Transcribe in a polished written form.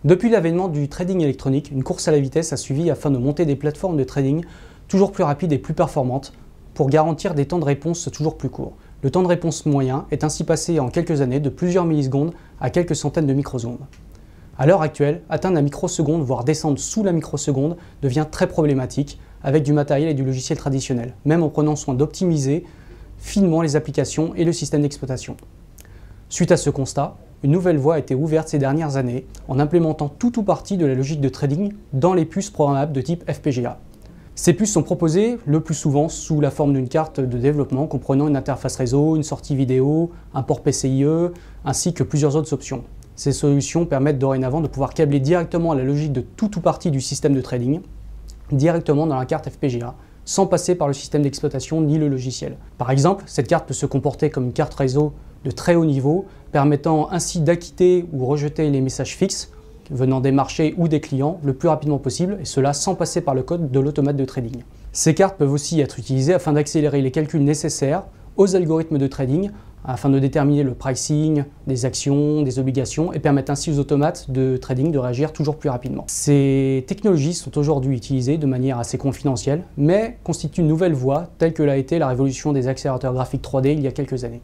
Depuis l'avènement du trading électronique, une course à la vitesse a suivi afin de monter des plateformes de trading toujours plus rapides et plus performantes pour garantir des temps de réponse toujours plus courts. Le temps de réponse moyen est ainsi passé en quelques années de plusieurs millisecondes à quelques centaines de microsecondes. À l'heure actuelle, atteindre la microseconde, voire descendre sous la microseconde, devient très problématique avec du matériel et du logiciel traditionnel, même en prenant soin d'optimiser finement les applications et le système d'exploitation. Suite à ce constat, une nouvelle voie a été ouverte ces dernières années en implémentant tout ou partie de la logique de trading dans les puces programmables de type FPGA. Ces puces sont proposées le plus souvent sous la forme d'une carte de développement comprenant une interface réseau, une sortie vidéo, un port PCIe, ainsi que plusieurs autres options. Ces solutions permettent dorénavant de pouvoir câbler directement la logique de tout ou partie du système de trading, directement dans la carte FPGA, sans passer par le système d'exploitation ni le logiciel. Par exemple, cette carte peut se comporter comme une carte réseau de très haut niveau, permettant ainsi d'acquitter ou rejeter les messages fixes venant des marchés ou des clients le plus rapidement possible, et cela sans passer par le code de l'automate de trading. Ces cartes peuvent aussi être utilisées afin d'accélérer les calculs nécessaires aux algorithmes de trading, afin de déterminer le pricing des actions, des obligations, et permettent ainsi aux automates de trading de réagir toujours plus rapidement. Ces technologies sont aujourd'hui utilisées de manière assez confidentielle, mais constituent une nouvelle voie telle que l'a été la révolution des accélérateurs graphiques 3D il y a quelques années.